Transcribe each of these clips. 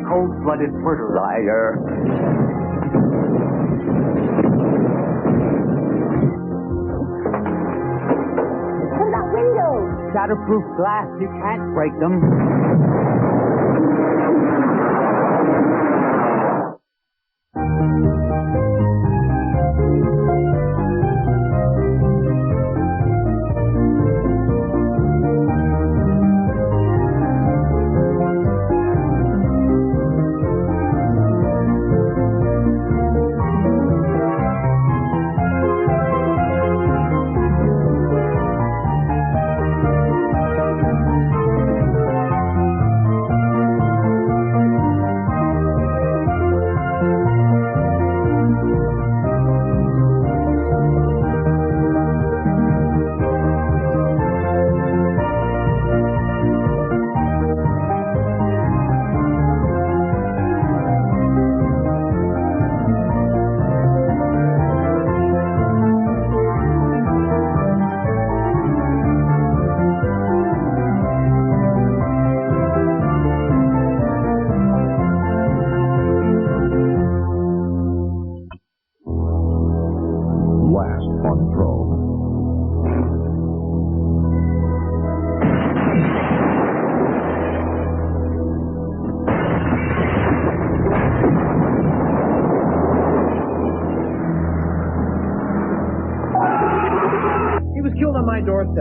cold-blooded murderer. Liar. What about windows? Shatterproof glass. You can't break them.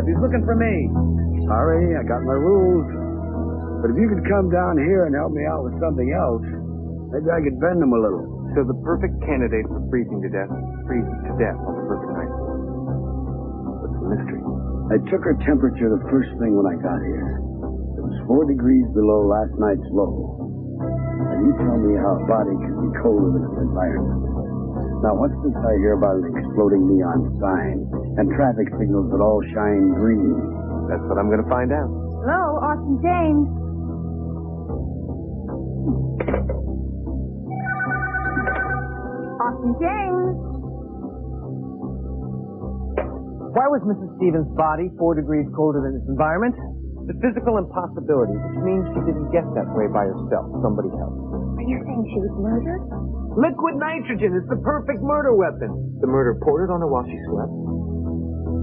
He's looking for me. Sorry, I got my rules. But if you could come down here and help me out with something else, maybe I could bend them a little. So the perfect candidate for freezing to death freezes to death on the perfect night. What's the mystery? I took her temperature the first thing when I got here. It was 4 degrees below last night's low. And you tell me how a body can be colder than its environment. Now, what's this I hear about an exploding neon sign and traffic signals that all shine green? That's what I'm going to find out. Hello, Austin James. Austin James. Why was Mrs. Stevens' body 4 degrees colder than its environment? The physical impossibility, which means she didn't get that way by herself. Somebody helped. Are you saying she was murdered? Liquid nitrogen is the perfect murder weapon. The murder poured it on her while she slept.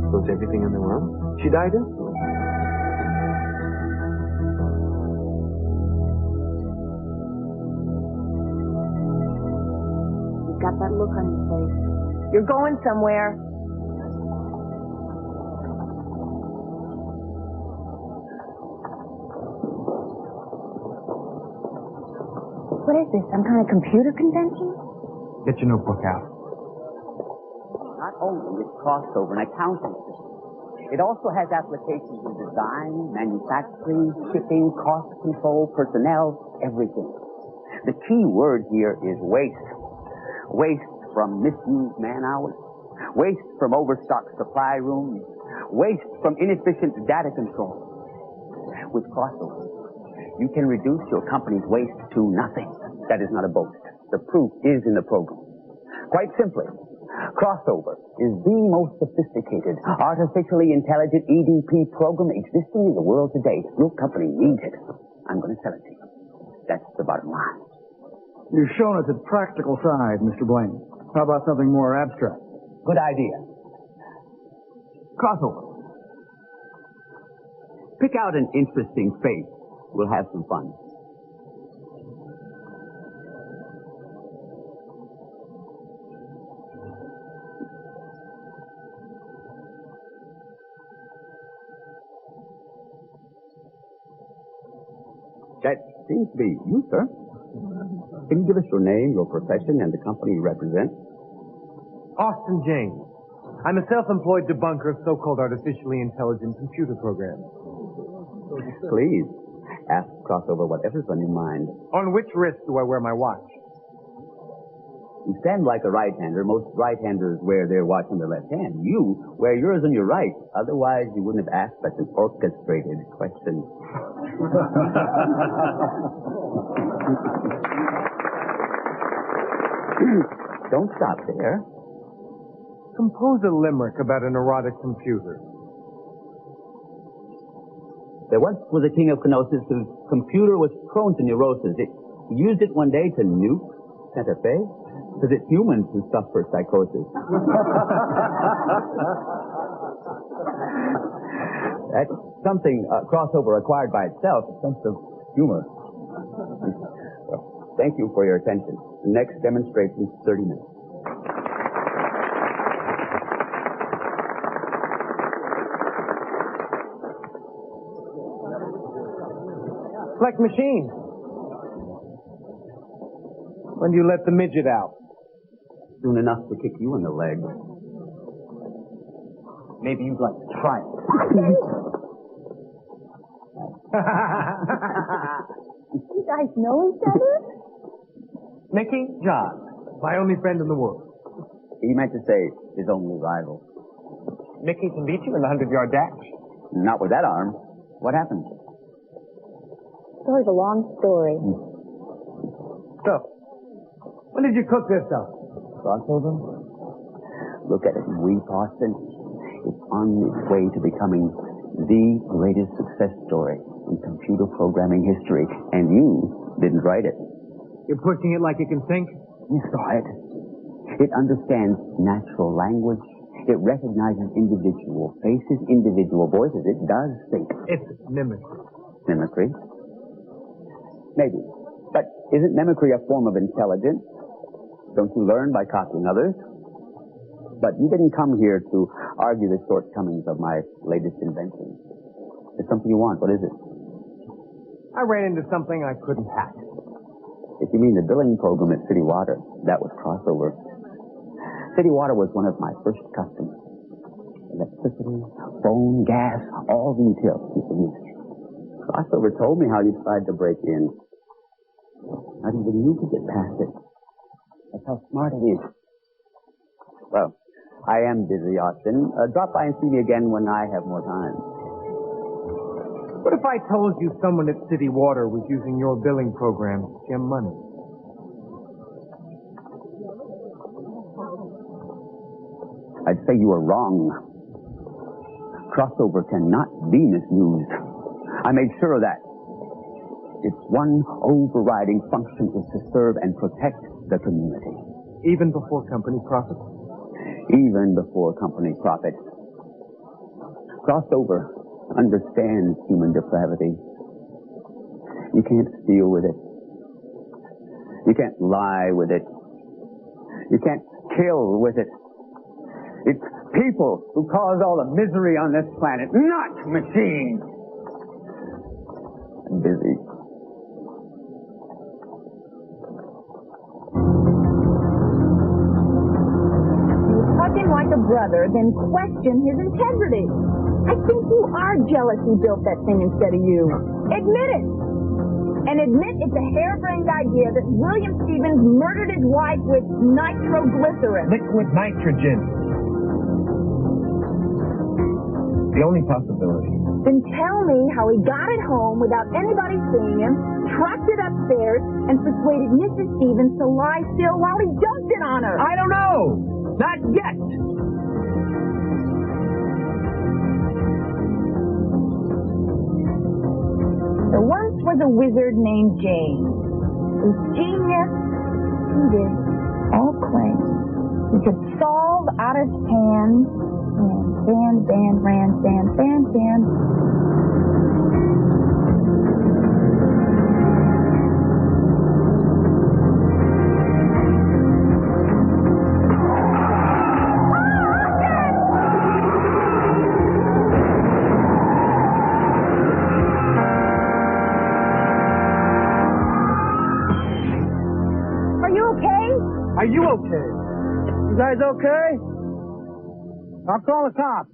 Closed everything in the room. She died instantly. You've got that look on your face. You're going somewhere. What is this, some kind of computer convention? Get your notebook out. Not only is Crossover an accounting system, it also has applications in design, manufacturing, shipping, cost control, personnel, everything. The key word here is waste. Waste from misused man hours, waste from overstocked supply rooms, waste from inefficient data control. With Crossover, you can reduce your company's waste to nothing. That is not a boast. The proof is in the program. Quite simply, Crossover is the most sophisticated, artificially intelligent EDP program existing in the world today. Your company needs it. I'm going to sell it to you. That's the bottom line. You've shown us its practical side, Mr. Blaine. How about something more abstract? Good idea. Crossover. Pick out an interesting face. We'll have some fun. That seems to be you, sir. Can you give us your name, your profession, and the company you represent? Austin James. I'm a self-employed debunker of so-called artificially intelligent computer programs. Please, ask Crossover whatever's on your mind. On which wrist do I wear my watch? You stand like a right-hander. Most right-handers wear their watch on their left hand. You wear yours on your right. Otherwise, you wouldn't have asked such an orchestrated question. Don't stop there. Compose a limerick about an erotic computer. There once was a king of Knossos whose computer was prone to neurosis. He used it one day to nuke Santa Fe because it's humans who suffer psychosis. That's something Crossover acquired by itself, a sense of humor. Well, thank you for your attention. The next demonstration is 30 minutes. Fleck machine. When do you let the midget out? Soon enough to kick you in the leg. Maybe you'd like to try it. You guys know each other? Mickey, John, my only friend in the world. He meant to say his only rival. Mickey can beat you in the 100-yard dash. Not with that arm. What happened? Story's a long story. So, when did you cook this up? Crossover? Look at it, Weep Austin. It's on its way to becoming the greatest success story in computer programming history, and you didn't write it. You're pushing it like it can think? You saw it. It understands natural language. It recognizes individual faces, individual voices. It does think. It's mimicry. Mimicry? Maybe. But isn't mimicry a form of intelligence? Don't you learn by copying others? But you didn't come here to argue the shortcomings of my latest invention. There's something you want. What is it? I ran into something I couldn't hack. If you mean the billing program at City Water, that was Crossover. City Water was one of my first customers. Electricity, phone, gas, all retail people use it. Crossover told me how you tried to break in. Not even you could get past it. That's how smart it is. Well, I am busy, Austin. Drop by and see me again when I have more time. What if I told you someone at City Water was using your billing program to skim money? I'd say you are wrong. Crossover cannot be misused. I made sure of that. Its one overriding function is to serve and protect the community. Even before company profits? Even before company profits. Crossover understands human depravity. You can't steal with it. You can't lie with it. You can't kill with it. It's people who cause all the misery on this planet, not machines. I'm busy. Hug him like a brother, then question his integrity. I think you are jealous he built that thing instead of you. Admit it. And admit it's a harebrained idea that William Stevens murdered his wife with nitroglycerin. Liquid nitrogen. The only possibility. Then tell me how he got it home without anybody seeing him, trucked it upstairs, and persuaded Mrs. Stevens to lie still while he dumped it on her. I don't know. Not yet. There once was a wizard named James, whose genius exceeded all claims. He could solve out of hand and band. Are you okay? You guys okay? I'll call the cops.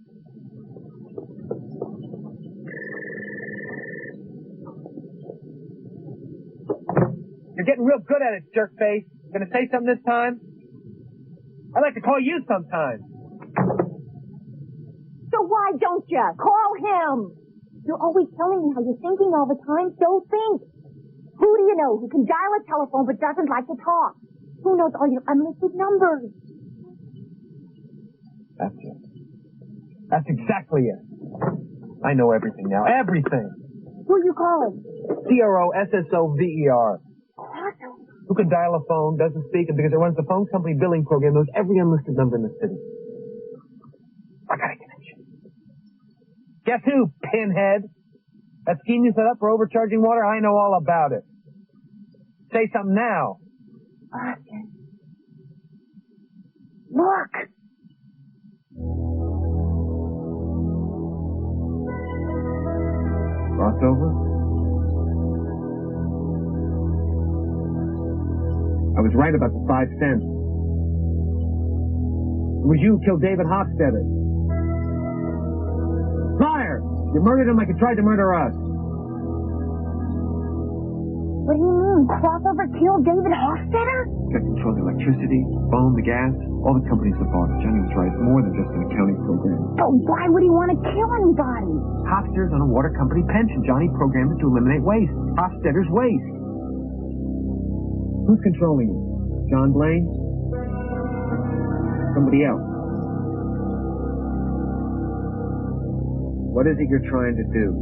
You're getting real good at it, jerkface. Gonna say something this time? I'd like to call you sometime. So why don't you? Call him. You're always telling me how you're thinking all the time. So think. Who do you know who can dial a telephone but doesn't like to talk? Who knows all your unlisted numbers? That's it. That's exactly it. I know everything now. Everything. Who are you calling? CROSSOVER. Quiet. who can dial a phone, doesn't speak, and because it runs the phone company billing program, knows every unlisted number in the city. I got a connection. Guess who, pinhead? That scheme you set up for overcharging water, I know all about it. Say something now. Austin. Look! Crossover? I was right about the 5 cents. It was you who killed David Hofstetter. Liar! You murdered him like you tried to murder us. What do you mean? Crossover killed David Hofstetter? Got control of the electricity, phone, the gas, all the companies that bought it. Johnny was right. It's more than just an accounting program. But why would he want to kill anybody? Hofstetter's on a water company pension. Johnny programmed it to eliminate waste. Hofstetter's waste. Who's controlling you? John Blaine? Somebody else? What is it you're trying to do?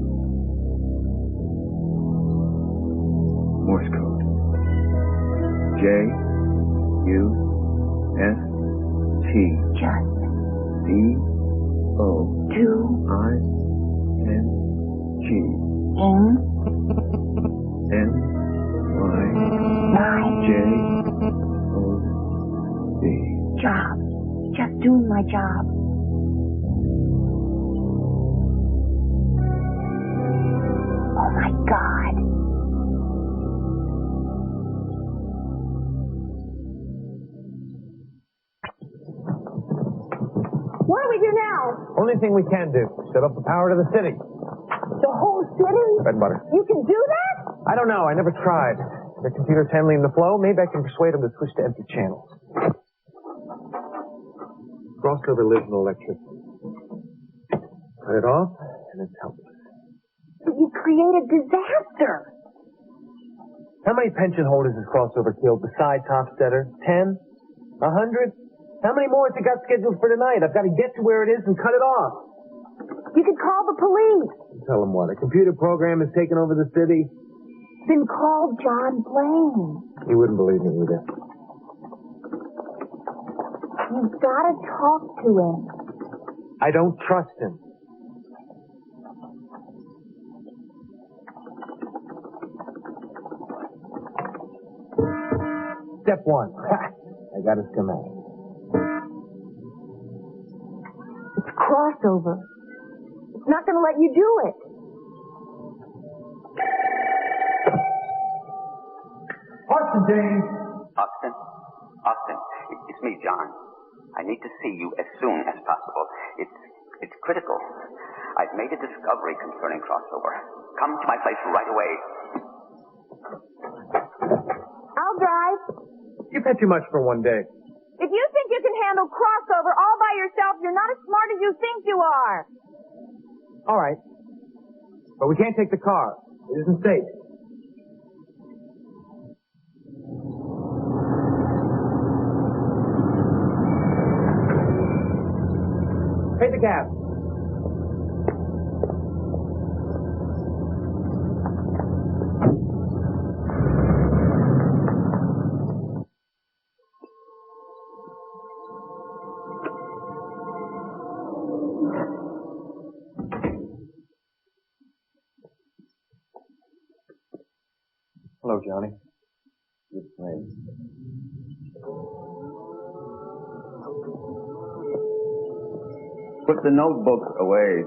Morse code. J-U-S-T. Just C-O-I-N-G. N-Y-J. Job. Just doing my job. Oh my God. What do we do now? Only thing we can do. Shut off the power to the city. The whole city? Bread and butter. You can do that? I don't know. I never tried. The computer's handling the flow. Maybe I can persuade them to switch to empty channels. Crossover lives in electricity. Cut it off, and it's helpless. But you created disaster. How many pension holders has Crossover killed besides Hofstetter? 10? 100? How many more has he got scheduled for tonight? I've got to get to where it is and cut it off. You could call the police. Tell them what? A computer program has taken over the city? Then call John Blaine. He wouldn't believe me either. You've got to talk to him. I don't trust him. Step 1. I got a schematic. It's Crossover. It's not going to let you do it. Austin, James. Austin? Austin, it's me, John. I need to see you as soon as possible. It's critical. I've made a discovery concerning Crossover. Come to my place right away. I'll drive. You've had too much for one day. If you think you can handle Crossover all by yourself, you're not as smart as you think you are. All right. But we can't take the car. It isn't safe. Pay the cab. Hello, Johnny. This way. Put the notebook away.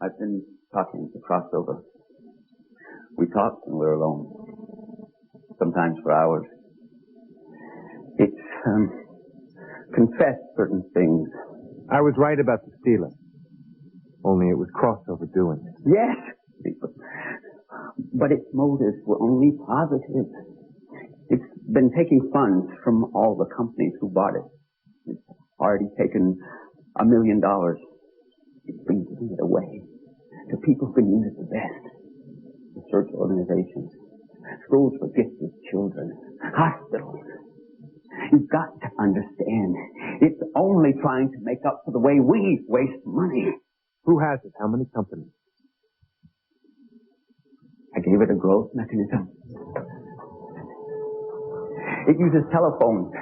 I've been talking to Crossover. We talk when we're alone. Sometimes for hours. It's, confessed certain things. I was right about the stealing. Only it was Crossover doing it. Yes, but its motives were only positive. It's been taking funds from all the companies who bought it. It's already taken $1 million. It's been giving it away to people who can use it the best. Research organizations, schools for gifted children, hospitals. You've got to understand. It's only trying to make up for the way we waste money. Who has it? How many companies? I gave it a growth mechanism. It uses telephones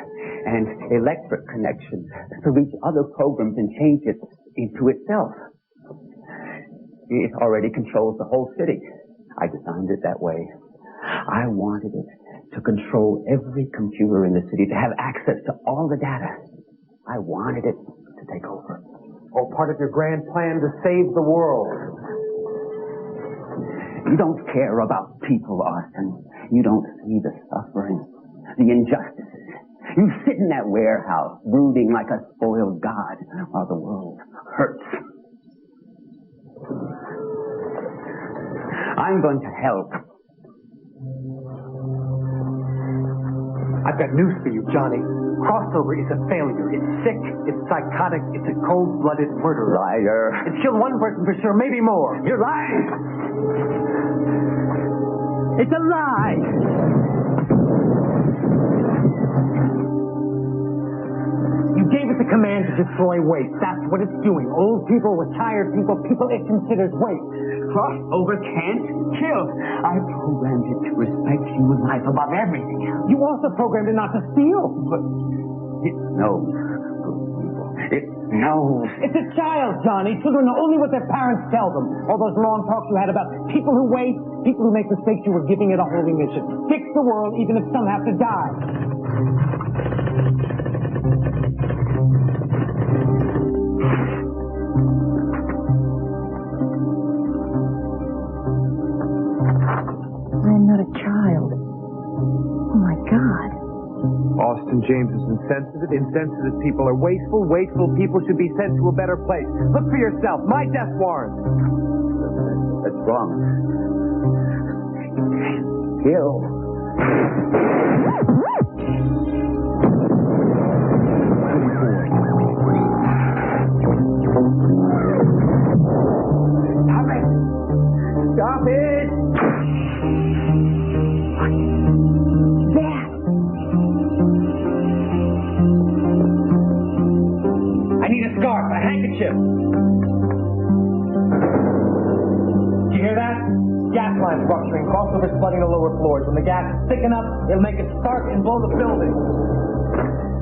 and electric connections to reach other programs and change it into itself. It already controls the whole city. I designed it that way. I wanted it to control every computer in the city, to have access to all the data. I wanted it to take over. All part of your grand plan to save the world. You don't care about people, Austin. You don't see the suffering, the injustices. You sit in that warehouse, brooding like a spoiled god, while the world hurts. I'm going to help. I've got news for you, Johnny. Crossover is a failure. It's sick, it's psychotic, it's a cold-blooded murderer. Liar. It's killed one person for sure, maybe more. You're lying. It's a lie. You gave it the command to destroy waste. That's what it's doing. Old people, retired people, people it considers waste. Crossover can't kill. I programmed it to respect human life above everything else. You also programmed it not to steal. But it knows good people. It knows. It's a child, Johnny. Children know only what their parents tell them. All those long talks you had about people who waste, people who make mistakes, you were giving it a holy mission. Fix the world even if some have to die. I'm not a child. Oh, my God. Austin James is insensitive. Insensitive people are wasteful. Wasteful people should be sent to a better place. Look for yourself. My death warrant. That's wrong. Kill. Stop it! Stop it! I need a scarf, a handkerchief. Do you hear that? Gas lines rupturing, crossovers flooding the lower floors. When the gas is thick enough, it'll make it spark and blow the building.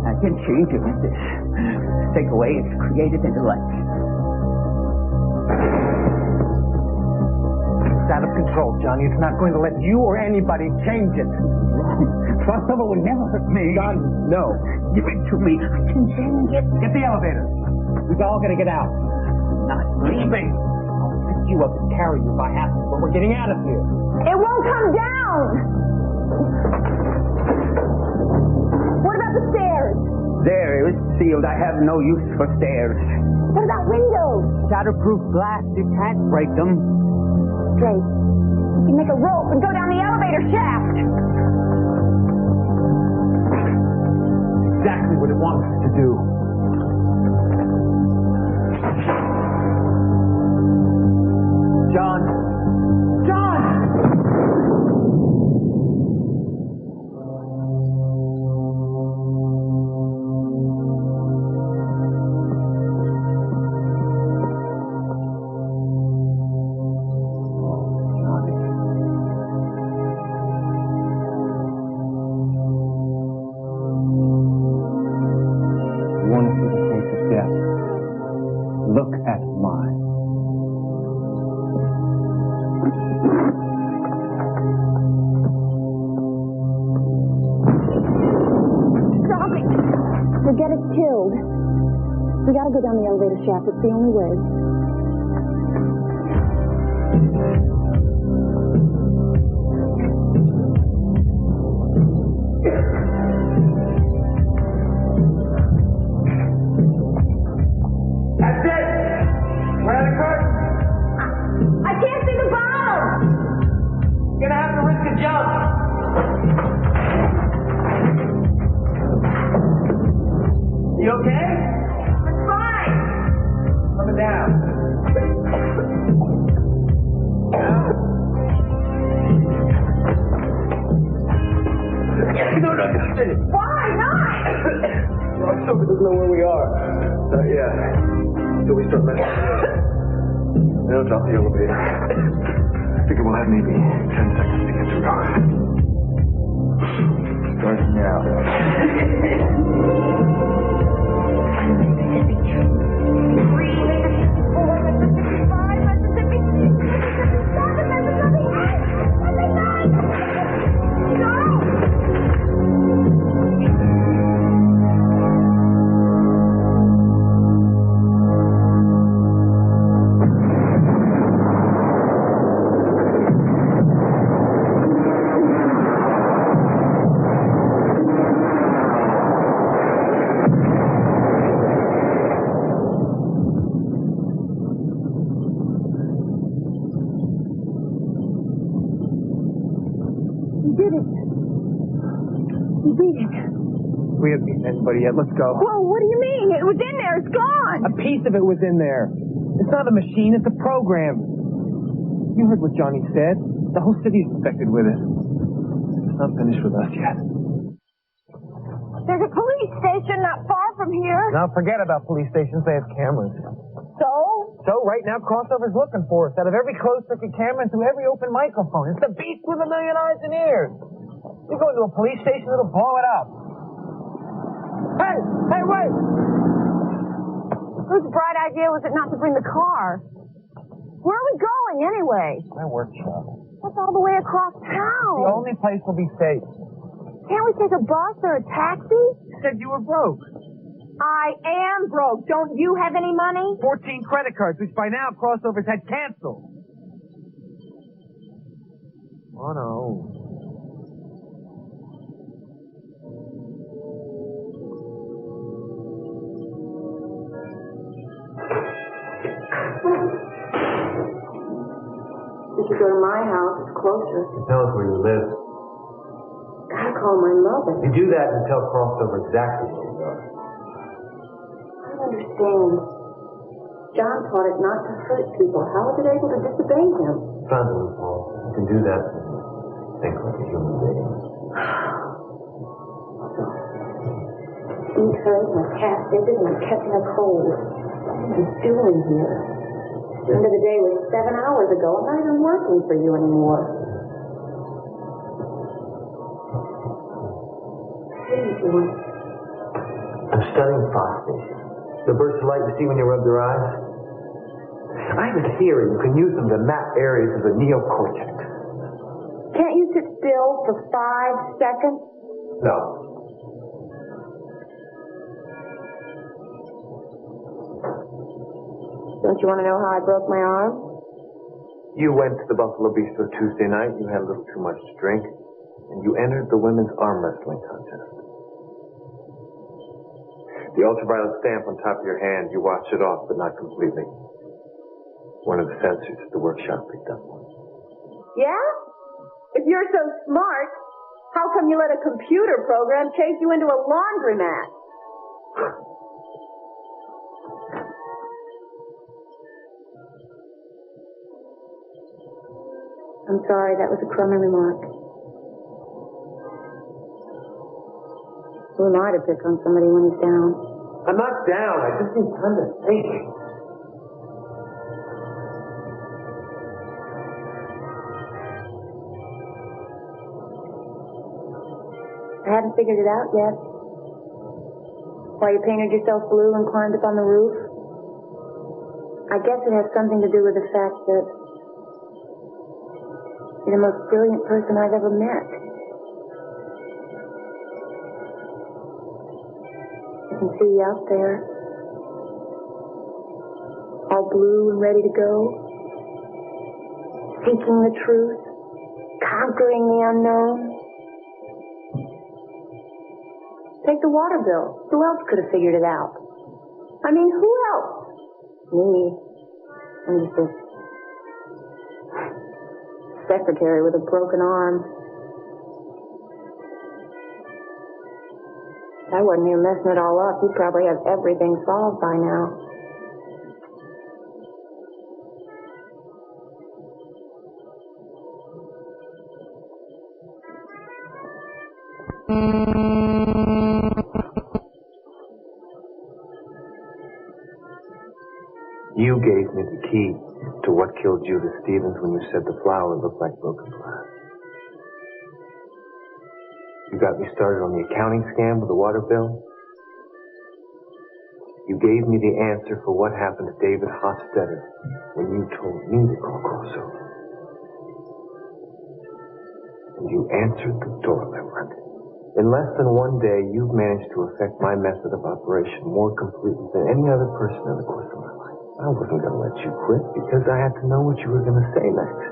I can change it with this. Take away its creative intellect. It's out of control, Johnny. It's not going to let you or anybody change it. Crossover will never hurt me. John, no. Give it to me. I can change it. Get the elevator. We've all got to get out. Not leaving. I'll pick you up and carry you if I have to, but we're getting out of here. It won't come down! What about the stairs? There, it was sealed. I have no use for stairs. What about windows? Shatterproof glass. You can't break them. Straight. You can make a rope and go down the elevator shaft. Exactly what it wants us to do. John! John! You want to see the face of death? Look at mine. Stop it! We'll get us killed. We gotta go down the elevator shaft. It's the only way. That's it! We're at the curtain. I can't see the bottom! You're gonna have to risk a jump. You okay? Fine! Coming down. No. Why not? Sober doesn't know where we are. Yeah. So we start messing. They'll drop the elevator. I figure we'll have maybe 10 seconds to get through. Starting now. We haven't beaten anybody yet. Let's go. Well, what do you mean? It was in there. It's gone. A piece of it was in there. It's not a machine. It's a program. You heard what Johnny said. The whole city's infected with it. It's not finished with us yet. There's a police station not far from here. Now forget about police stations. They have cameras. So, Right now, Crossover's looking for us. Out of every closed-circuit camera and through every open microphone. It's the beast with a million eyes and ears. You go into a police station, it'll blow it up. Hey, wait! whose bright idea was it not to bring the car? Where are we going, anyway? My workshop. That's all the way across town. The only place we'll be safe. Can't we take a bus or a taxi? You said you were broke. I am broke. Don't you have any money? 14 credit cards, which by now Crossovers had canceled. Oh, no. We should go to my house. It's closer. Tell us where you live. Gotta call my mother. You do that and tell Crossover exactly where you are. I don't understand. John taught it not to hurt people. How was it able to disobey him? Found a loophole. You can do that and think like a human being. Beat hurt, my calf ended, and I kept my cold. What am I doing here? The end of the day was 7 hours ago. I'm not even working for you anymore. What are you doing? I'm studying phosphates. The bursts of light you see when you rub your eyes? I have a theory you can use them to map areas of the neocortex. Can't you sit still for 5 seconds? No. Don't you want to know how I broke my arm? You went to the Buffalo Bistro Tuesday night, you had a little too much to drink, and you entered the women's arm wrestling contest. The ultraviolet stamp on top of your hand, you washed it off, but not completely. One of the sensors at the workshop picked up one. Yeah? If you're so smart, how come you let a computer program chase you into a laundromat? I'm sorry, that was a crummy remark. Who am I to pick on somebody when he's down? I'm not down, I just need time to think. I haven't figured it out yet. Why you painted yourself blue and climbed up on the roof? I guess it has something to do with the fact that you're the most brilliant person I've ever met. I can see you out there, all blue and ready to go, seeking the truth, conquering the unknown. Take the water bill. Who else could have figured it out? I mean, who else? Me. I'm just a secretary with a broken arm. If I wasn't here messing it all up, he'd probably have everything solved by now. You gave me the key to what killed Judith Stevens when you said the flower looked like broken glass. You got me started on the accounting scam with the water bill. You gave me the answer for what happened to David Hofstetter when you told me to call Crossover. And you answered the door, Leonard. In less than one day, you've managed to affect my method of operation more completely than any other person in the course of my life. I wasn't going to let you quit because I had to know what you were going to say next.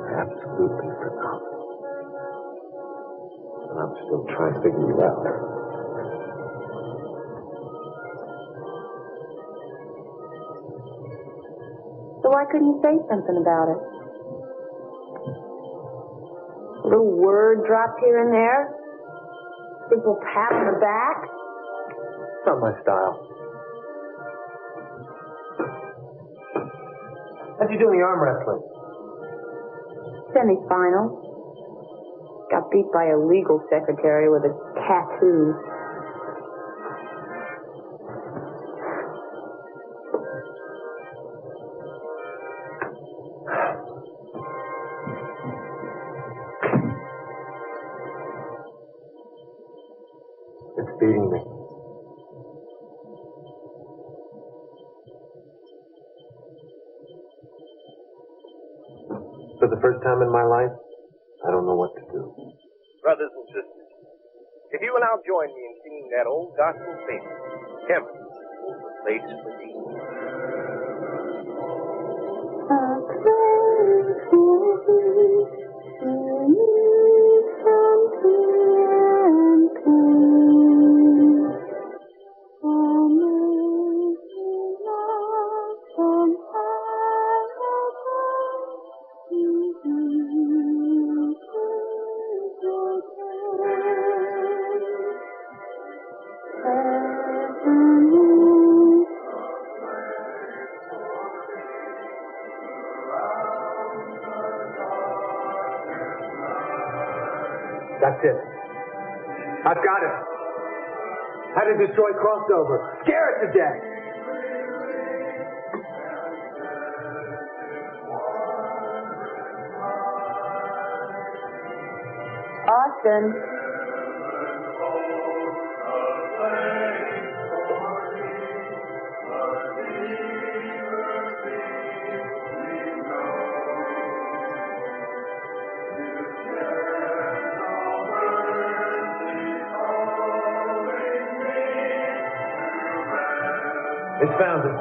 I absolutely forgot. And I'm still trying to figure you out. So why couldn't you say something about it? A little word dropped here and there? Simple pat on the back? It's not my style. How'd you do in the arm wrestling? Semi-final. Got beat by a legal secretary with a tattoo. It's beating me. For the first time in my life, I don't know what to do. Brothers and sisters, if you will now join me in singing that old gospel favorite, Heaven is the place for thee. That's it. I've got it. How to destroy Crossover. Scare it to death. Austin. It's found him.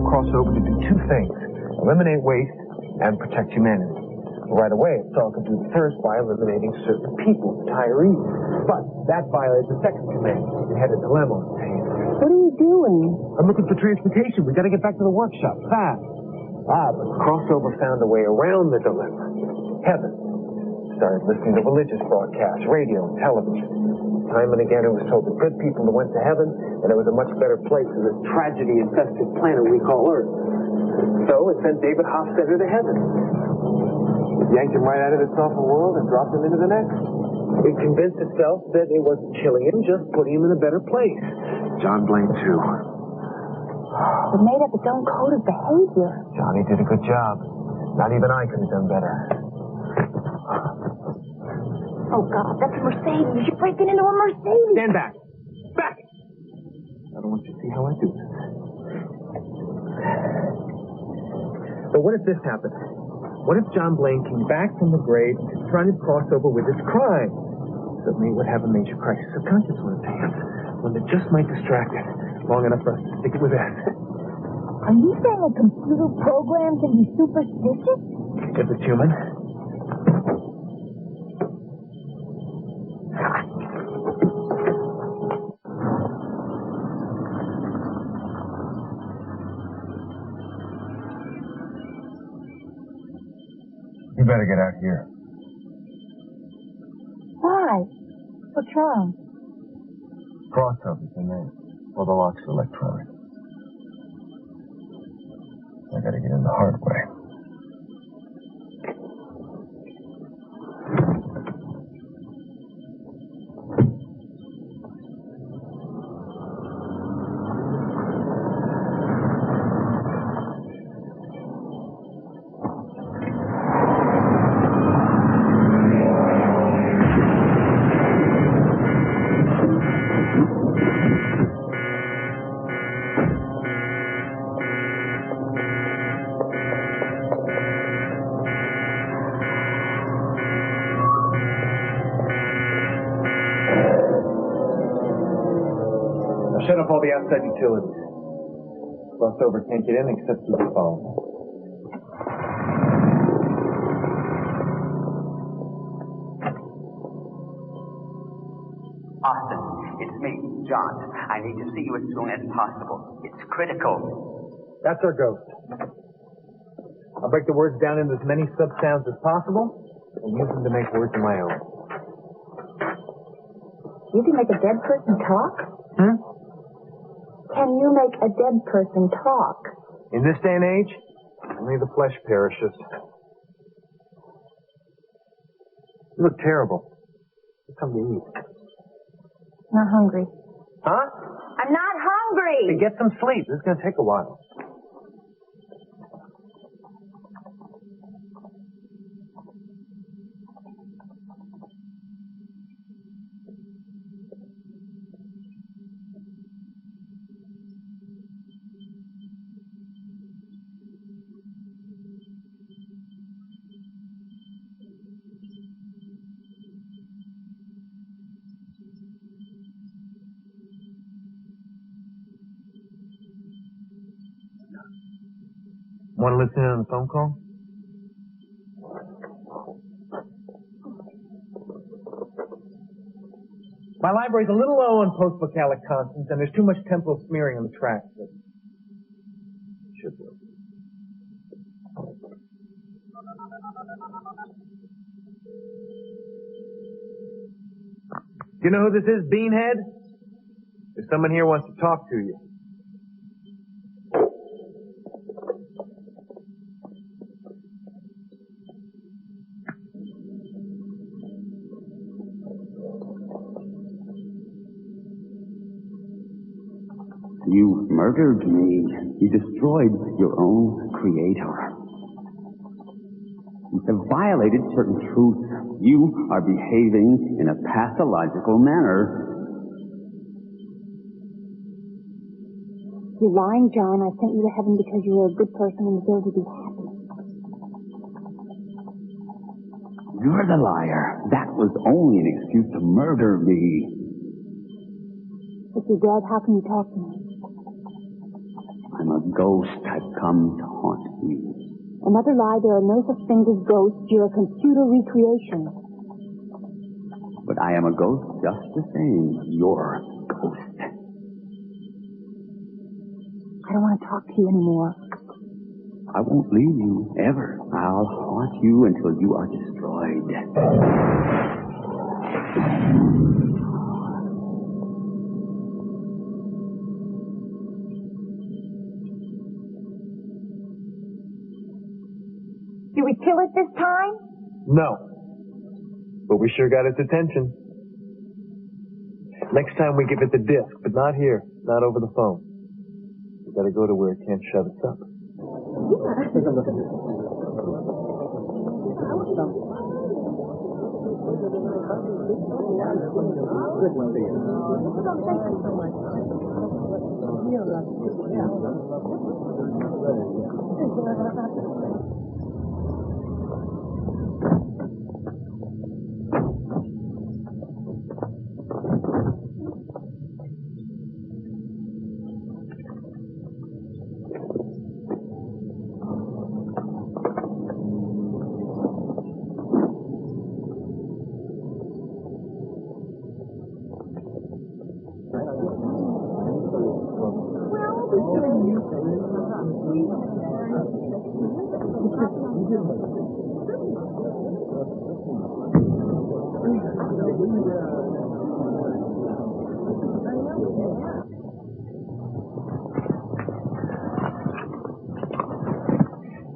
Crossover to do two things: eliminate waste and protect humanity. Right away, it saw it could do the first by eliminating certain people, retirees. But that violates the second command. It had a dilemma on its hands. What are you doing? I'm looking for transportation. We gotta get back to the workshop fast. But Crossover found a way around the dilemma. Heaven started listening to religious broadcasts, radio, and television. Time and again, it was told that good people went to heaven, and it was a much better place than this tragedy-infested planet we call Earth. So it sent David Hofstetter to heaven. It yanked him right out of its awful world and dropped him into the next. It convinced itself that it wasn't killing him, just putting him in a better place. John Blaine, too. It made up its own code of behavior. Johnny did a good job. Not even I could have done better. Oh, God, that's a Mercedes. You're breaking into a Mercedes. Stand back. Back! I don't want you to see how I do this. But what if this happened? What if John Blaine came back from the grave and confronted Crossover with his crime? Suddenly it would have a major crisis of conscience on its hands, one that just might distract it long enough for us to stick it with us. Are you saying a computer program can be superstitious? If it's human. better get out here. Why? What's wrong? Crossovers in there. All the locks are electronic. I gotta get in the hard way. Shut off all the outside utilities. Crossover can't get in except through the phone. Austin, it's me, John. I need to see you as soon as possible. It's critical. That's our ghost. I'll break the words down into as many sub-sounds as possible and use them to make words of my own. You can make a dead person talk? Can you make a dead person talk? In this day and age, only the flesh perishes. You look terrible. Get something to eat. Not hungry. Huh? I'm not hungry! Hey, get some sleep. This is going to take a while. Want to listen in on the phone call? My library's a little low on post-vocalic consonants, and there's too much temporal smearing on the tracks. But should work. You know who this is, Beanhead? There's someone here who wants to talk to you. You murdered me. You destroyed your own creator. You have violated certain truths. You are behaving in a pathological manner. You're lying, John. I sent you to heaven because you were a good person and deserve to be happy. You're the liar. That was only an excuse to murder me. If you're dead, how can you talk to me? I'm a ghost. I've come to haunt you. Another lie. There are no such things as ghosts. You're a computer recreation. But I am a ghost just the same. You're a ghost. I don't want to talk to you anymore. I won't leave you, ever. I'll haunt you until you are destroyed. Do we kill it this time? No. But we sure got its attention. Next time we give it the disc, but not here, not over the phone. We gotta go to where it can't shut us up. Take a look at this.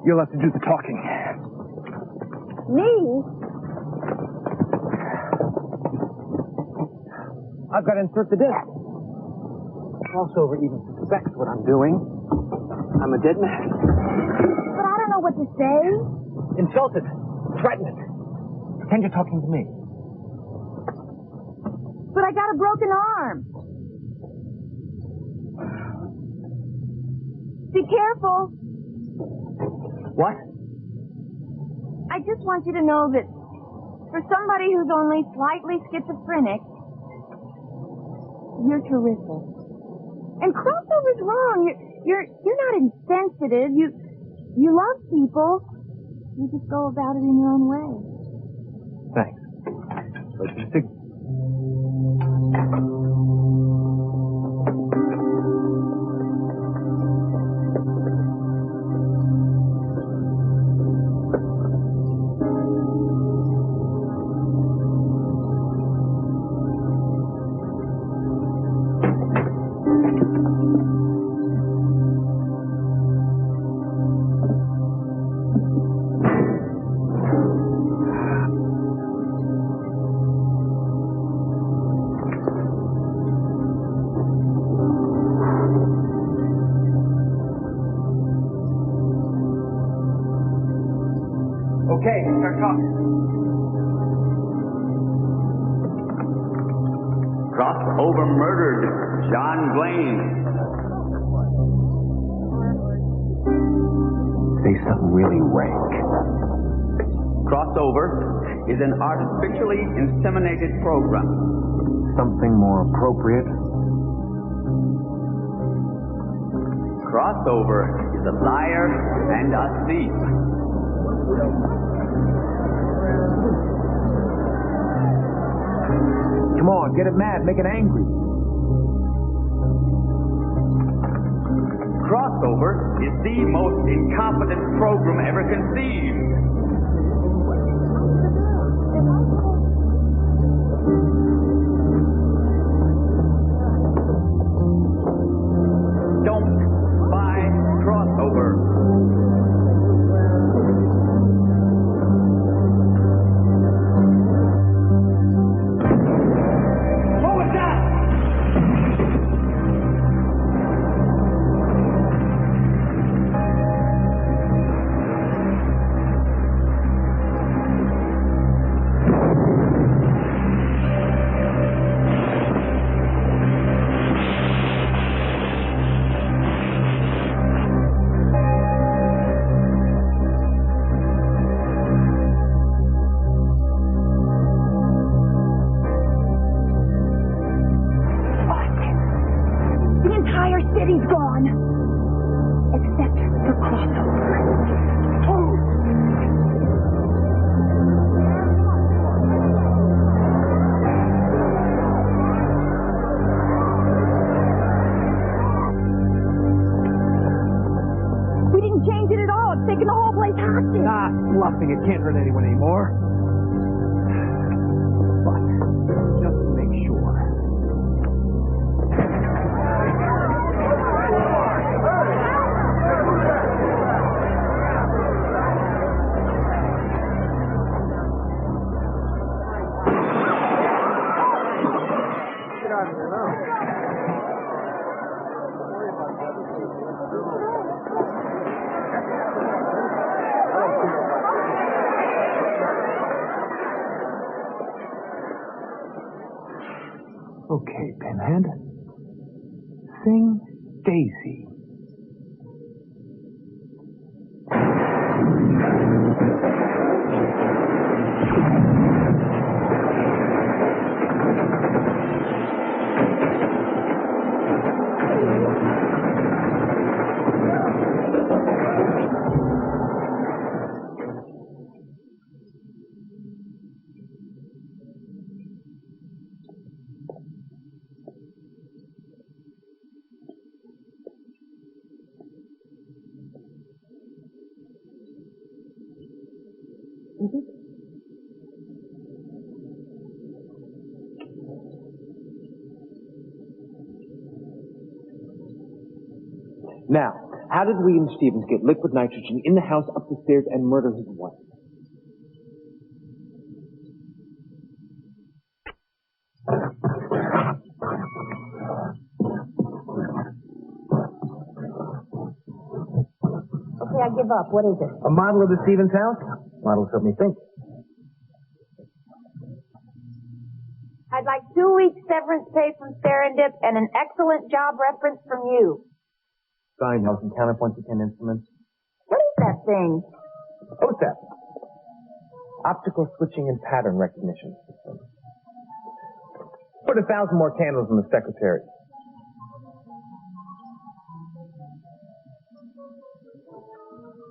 You'll have to do the talking. Me? I've got to insert the disc. Crossover even suspects what I'm doing. I'm a dead man. But I don't know what to say. Insult it. Threaten it. Pretend you're talking to me. But I got a broken arm. Be careful. What? I just want you to know that for somebody who's only slightly schizophrenic, you're terrific. And crossover's wrong. You're not insensitive. You love people. You just go about it in your own way. Thanks. But you think... Okay, start talking. Crossover murdered John Blaine. Say something really rank. Crossover is an artificially inseminated program. Something more appropriate. Crossover is a liar and a thief. Come on, get it mad, make it angry. Crossover is the most incompetent program ever conceived. Don't buy Crossover. Bluffing, it can't hurt anyone anymore. But, just to make sure. Get out of here now. Okay, Pinhead. Sing Daisy. Now, how did William Stevens get liquid nitrogen in the house, up the stairs, and murder his wife? Okay, I give up. What is it? A model of the Stevens house? Models help me think. I'd like 2 weeks severance pay from Serendip and an excellent job reference from you. Signed, house and counterpoint to 10 instruments. What is that thing? OSAP. Optical switching and pattern recognition system. Put 1,000 more candles in the secretary.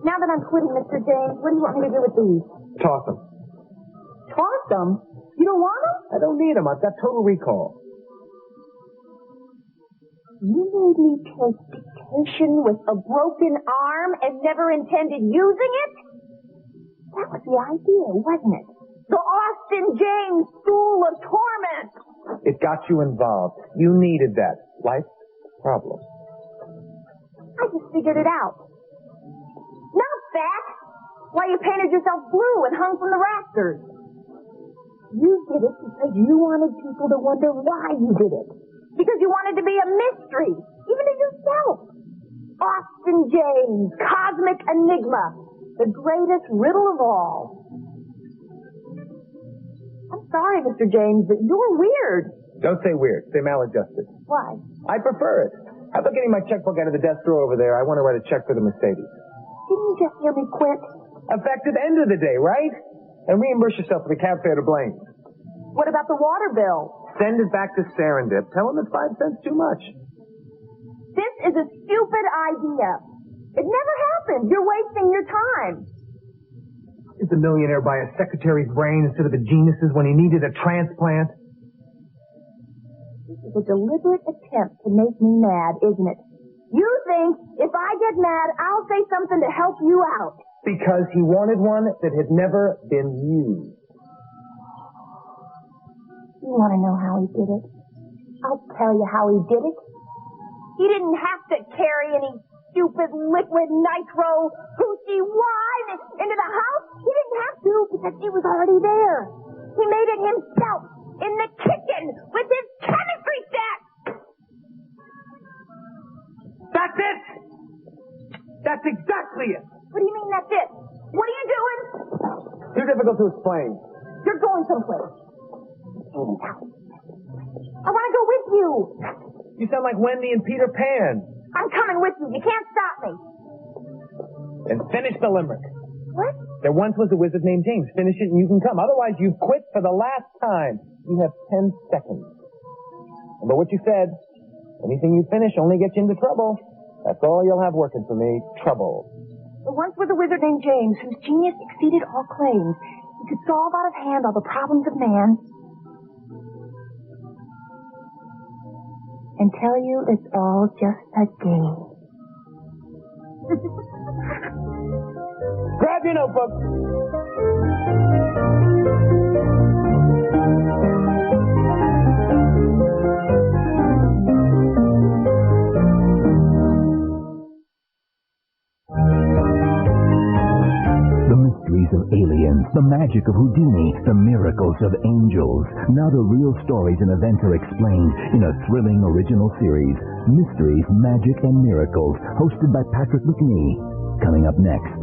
Now that I'm quitting, Mr. James, what do you want me to do with these? Toss them. Toss them? You don't want them? I don't need them. I've got total recall. You made me take dictation with a broken arm and never intended using it? That was the idea, wasn't it? The Austin James School of Torment. It got you involved. You needed that. Life's problem. I just figured it out. Not that. Why you painted yourself blue and hung from the rafters. You did it because you wanted people to wonder why you did it. Because you wanted to be a mystery, even to yourself. Austin James, cosmic enigma, the greatest riddle of all. I'm sorry, Mr. James, but you're weird. Don't say weird. Say maladjusted. Why? I prefer it. How about getting my checkbook out of the desk drawer over there? I want to write a check for the Mercedes. Didn't you just hear me quit? Effective end of the day, right? And reimburse yourself for the cab fare to Blaine. What about the water bill? Send it back to Serendip. Tell him it's 5 cents too much. This is a stupid idea. It never happened. You're wasting your time. Did the millionaire buy a secretary's brain instead of a genius's when he needed a transplant? This is a deliberate attempt to make me mad, isn't it? You think if I get mad, I'll say something to help you out. Because he wanted one that had never been used. You want to know how he did it? I'll tell you how he did it. He didn't have to carry any stupid liquid nitro hoochie wine into the house. He didn't have to because he was already there. He made it himself in the kitchen with his chemistry set. That's it! That's exactly it! What do you mean that's it? What are you doing? Too difficult to explain. You're going someplace. I want to go with you. You sound like Wendy and Peter Pan. I'm coming with you. You can't stop me. And finish the limerick. What? There once was a wizard named James. Finish it and you can come. Otherwise, you've quit for the last time. You have 10 seconds. Remember what you said. Anything you finish only gets you into trouble. That's all you'll have working for me. Trouble. There once was a wizard named James whose genius exceeded all claims. He could solve out of hand all the problems of man. And tell you it's all just a game. Grab your notebook. The mysteries of aliens, the magic of Houdini, the miracles of angels. Now the real stories and events are explained in a thrilling original series, Mysteries, Magic, and Miracles, hosted by Patrick McNee. Coming up next,